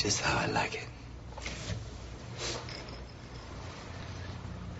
just how I like it.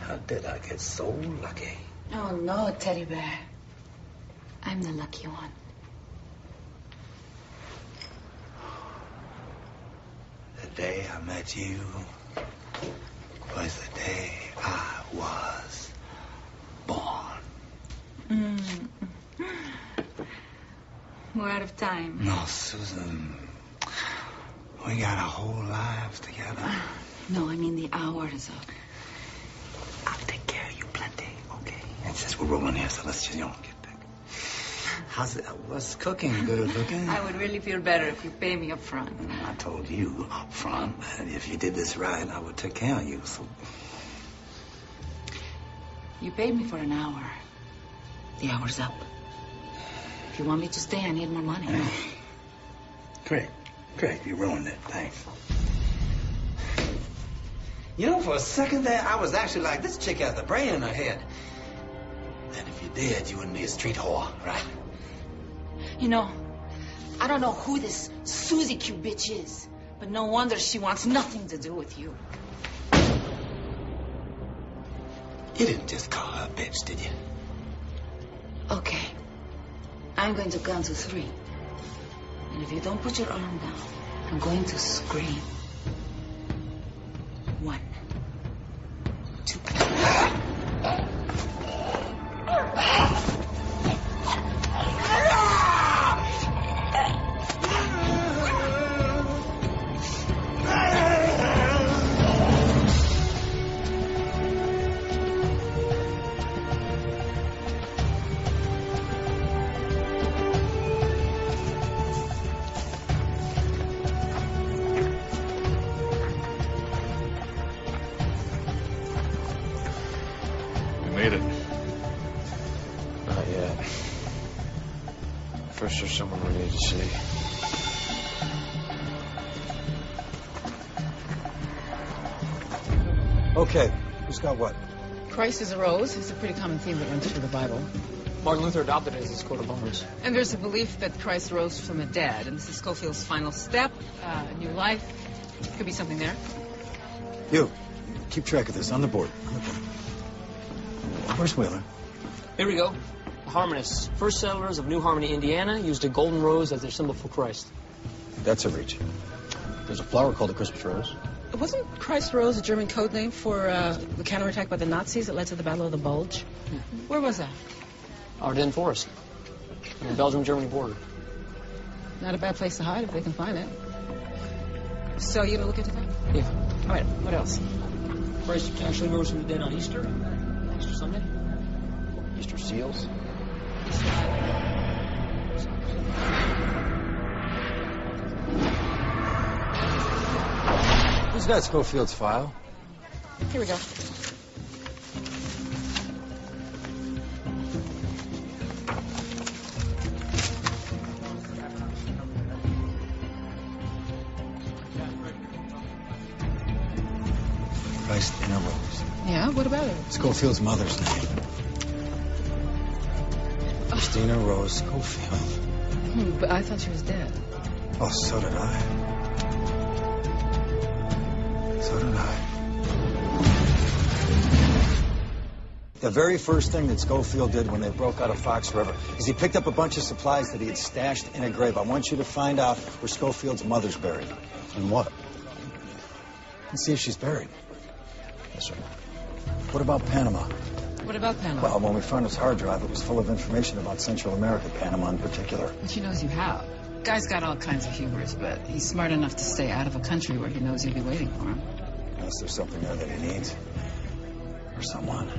How did I get so lucky? Oh, no, Teddy Bear. I'm the lucky one. The day I met you was the day I was born. We're out of time. No, Susan. We got our whole lives together. No, I mean the hour is up. I'll take care of you plenty, okay? And since we're rolling here, so let's just, get back. How's it? What's cooking? Good looking? I would really feel better if you pay me up front. I told you up front that if you did this right, I would take care of you, so... You paid me for an hour. The hour's up. If you want me to stay, I need more money. Great. You ruined it. Thanks. You know, for a second there, I was actually like, this chick has the brain in her head. And if you did, you wouldn't be a street whore, right? You know, I don't know who this Susie Q bitch is, but no wonder she wants nothing to do with you. You didn't just call her a bitch, did you? Okay. I'm going to count to 3. And if you don't put your arm down, I'm going to scream. 1, 2. Made it. Not yet. First, there's someone we need to see. Okay, who's got what? Christ is a rose is a pretty common theme that runs through the Bible. Martin Luther adopted it as his coat of arms. And there's a belief that Christ rose from the dead, and this is Schofield's final step, a new life. Could be something there. You, keep track of this on the board. Where's Wheeler? Here we go. The Harmonists, first settlers of New Harmony, Indiana, used a golden rose as their symbol for Christ. That's a reach. There's a flower called the Christmas rose. Wasn't Christ rose a German code name for the counterattack by the Nazis that led to the Battle of the Bulge? Where was that? Ardennes Forest, on the Belgium-Germany border. Not a bad place to hide if they can find it. So you gonna look into that? Yeah. All right, what else? Christ actually rose from the dead on Easter Sunday. Easter seals? Who's got Schofield's file? Here we go. Christ in a rose. Yeah, what about it? Schofield's mother's name. Christina Rose Schofield. But I thought she was dead. Oh, so did I. The very first thing that Schofield did when they broke out of Fox River is he picked up a bunch of supplies that he had stashed in a grave. I want you to find out where Schofield's mother's buried. And what? And see if she's buried. Yes, sir. What about Panama? What about Panama? Well, when we found his hard drive, it was full of information about Central America, Panama in particular. But she knows you have. Guy's got all kinds of hubris, but he's smart enough to stay out of a country where he knows you'll be waiting for him. Unless there's something there that he needs. Or someone.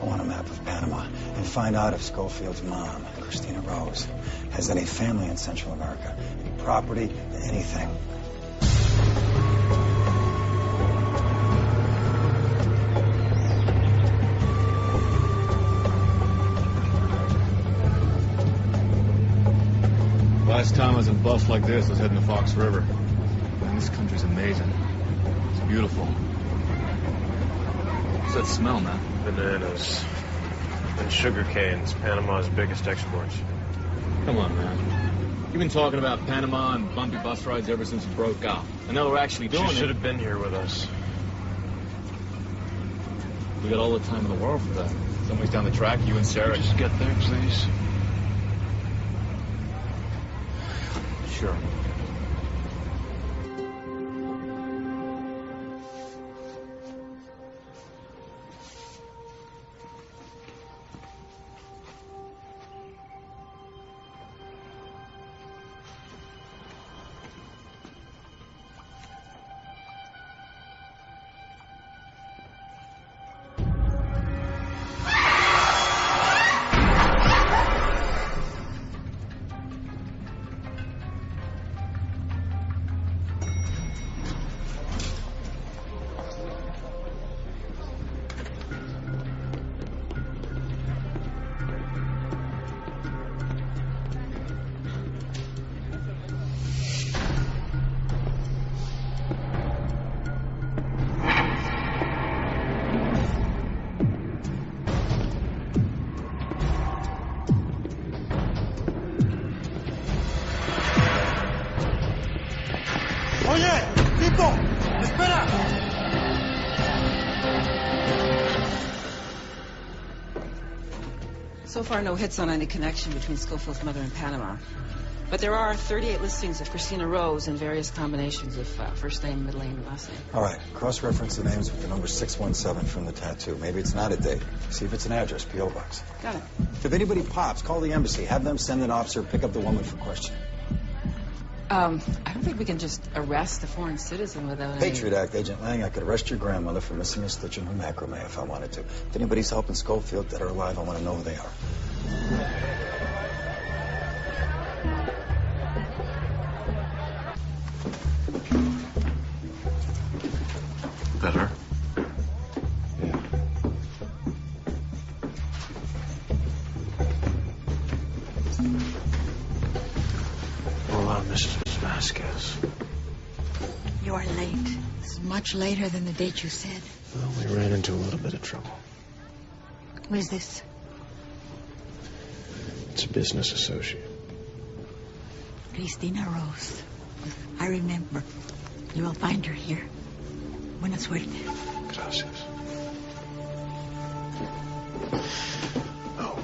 I want a map of Panama and find out if Schofield's mom, Christina Rose, has any family in Central America, any property, anything. Last time I was in bluffs like this, I was heading to Fox River. Man, this country's amazing. It's beautiful. What's that smell, man? Bananas and sugar canes, Panama's biggest exports. Come on, man. You've been talking about Panama and bumpy bus rides ever since you broke out. And now we're actually doing it. You should have been here with us. We got all the time in the world for that. Somebody's down the track, you and Sarah. Just get there, please. Sure. So far, no hits on any connection between Schofield's mother and Panama. But there are 38 listings of Christina Rose and various combinations of first name, middle name, and last name. All right, cross-reference the names with the number 617 from the tattoo. Maybe it's not a date. See if it's an address, P.O. Box. Got it. If anybody pops, call the embassy. Have them send an officer, pick up the woman for questioning. I don't think we can just arrest a foreign citizen without any... Patriot Act, Agent Lang. I could arrest your grandmother for missing a stitch in her macrame if I wanted to. If anybody's helping Schofield, dead or alive, I want to know who they are. Better? Yeah. Hola, Mrs. Vasquez. You are late. It's much later than the date you said. Well, we ran into a little bit of trouble. What is this? It's a business associate. Christina Rose. I remember. You will find her here. Buena suerte. Gracias. Oh,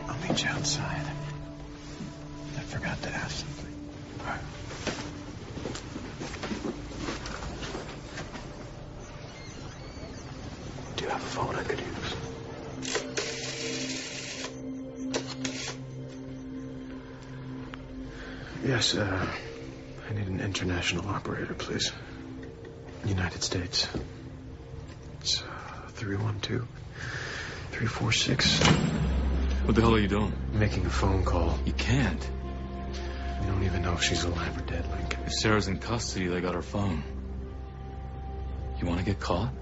I'll meet you outside. I forgot to ask something. All right. Do you have a phone I could use? Yes, I need an international operator, please. United States. It's 312-346. What the hell are you doing? Making a phone call. You can't. We don't even know if she's alive or dead, Link. If Sarah's in custody, they got her phone. You want to get caught?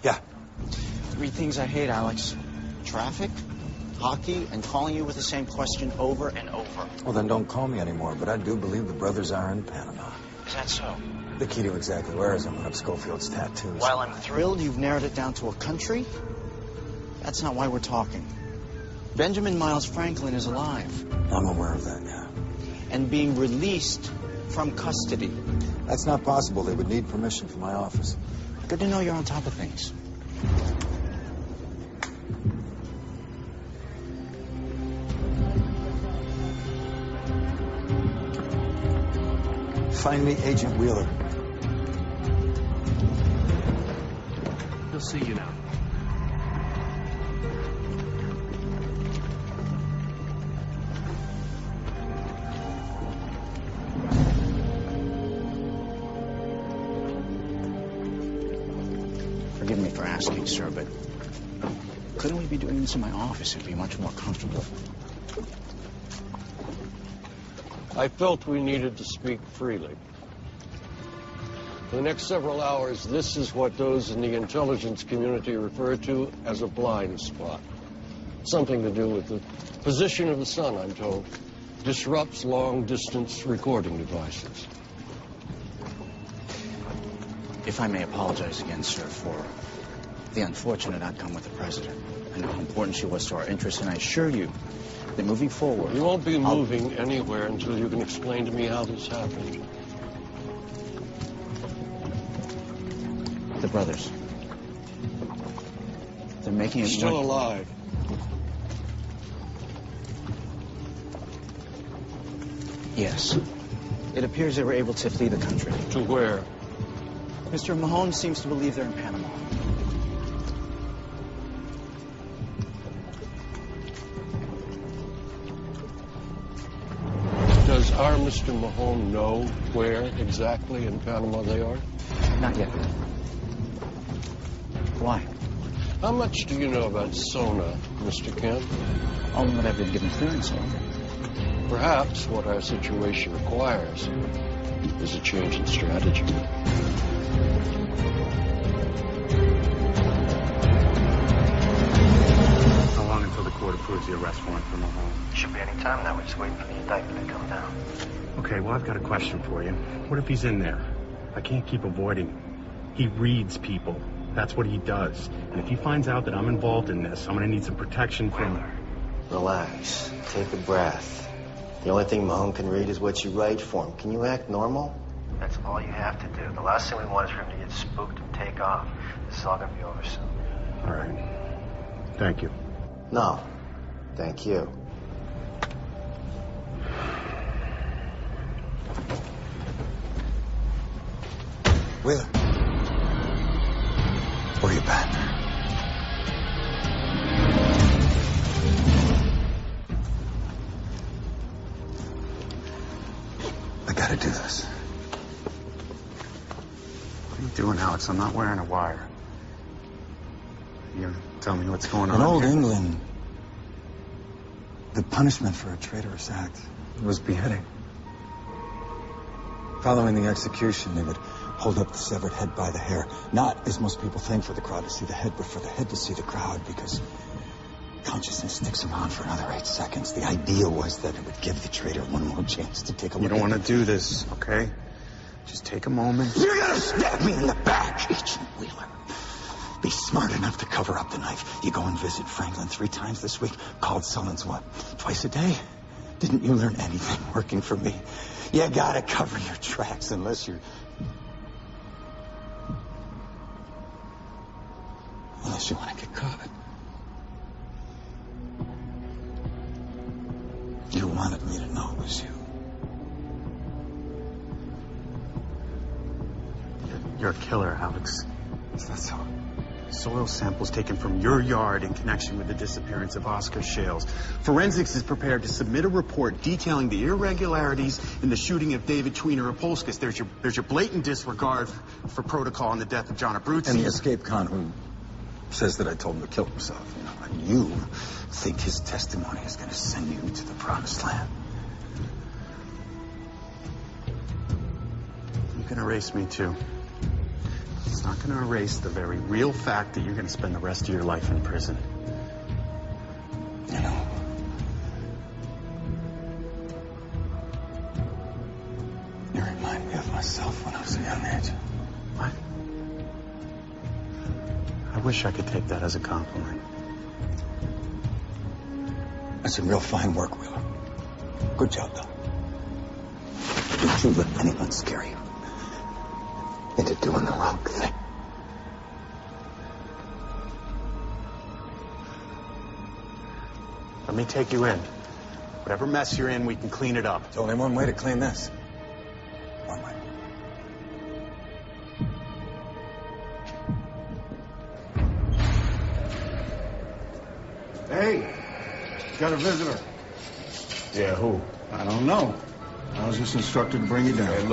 Yeah. 3 things I hate, Alex. Traffic, hockey, and calling you with the same question over and over. Well, then don't call me anymore, but I do believe the brothers are in Panama. Is that so? The key to exactly where is one of Schofield's tattoos. While I'm thrilled you've narrowed it down to a country, that's not why we're talking. Benjamin Miles Franklin is alive. I'm aware of that, yeah. And being released from custody. That's not possible. They would need permission from my office. Good to know you're on top of things. Find me Agent Wheeler. He'll see you now. Forgive me for asking, sir, but couldn't we be doing this in my office? It'd be much more comfortable. I felt we needed to speak freely. For the next several hours, this is what those in the intelligence community refer to as a blind spot. Something to do with the position of the sun, I'm told. Disrupts long-distance recording devices. If I may apologize again, sir, for the unfortunate outcome with the president. I know how important she was to our interests, and I assure you that moving forward... You won't be moving anywhere until you can explain to me how this happened. The brothers. They're making it... Still alive. Yes. It appears they were able to flee the country. To where? Mr. Mahone seems to believe they're in Panama. Does our Mr. Mahone know where exactly in Panama they are? Not yet. Why? How much do you know about Sona, Mr. Kent? Only what I've been given clearance on. Perhaps what our situation requires is a change in strategy. How long until the court approves the arrest warrant for Mahone? Should be any time now. We're just waiting for the indictment to come down. Okay, well, I've got a question for you. What if he's in there? I can't keep avoiding him. He reads people. That's what he does. And if he finds out that I'm involved in this, I'm going to need some protection from... Wheeler, relax. Take a breath. The only thing Mahone can read is what you write for him. Can you act normal? That's all you have to do. The last thing we want is for him to get spooked and take off. This is all going to be over soon. All right. Thank you. No. Thank you. Wheeler. Where you been? I gotta do this. What are you doing, Alex? I'm not wearing a wire. You gonna tell me what's going on? In old here? England, the punishment for a traitorous act was beheading. Following the execution, they would hold up the severed head by the hair. Not, as most people think, for the crowd to see the head, but for the head to see the crowd, because consciousness sticks around for another 8 seconds. The idea was that it would give the traitor one more chance to take a look. You don't want to do this, okay? Just take a moment. You're gonna stab me in the back, Agent Wheeler. Be smart enough to cover up the knife. You go and visit Franklin 3 times this week. Called Sullins, what, twice a day? Didn't you learn anything working for me? You gotta cover your tracks unless you want to get caught. You wanted me to know it was you. You're a killer, Alex. That's all. Soil samples taken from your yard in connection with the disappearance of Oscar Shales. Forensics is prepared to submit a report detailing the irregularities in the shooting of David Tweener-Apolskis. There's your blatant disregard for protocol on the death of John Abruzzi. And the escape con who says that I told him to kill himself. You know, and you think his testimony is going to send you to the promised land. You can erase me, too. It's not going to erase the very real fact that you're going to spend the rest of your life in prison. You know, you remind me of myself when I was a young age. What? I wish I could take that as a compliment. That's some real fine work, Wheeler. Good job, though. Don't you let anyone scare you into doing the wrong thing. Let me take you in. Whatever mess you're in, we can clean it up. There's only one way to clean this. One way. Hey, got a visitor. Yeah, who? I don't know. I was just instructed to bring you down. Hey,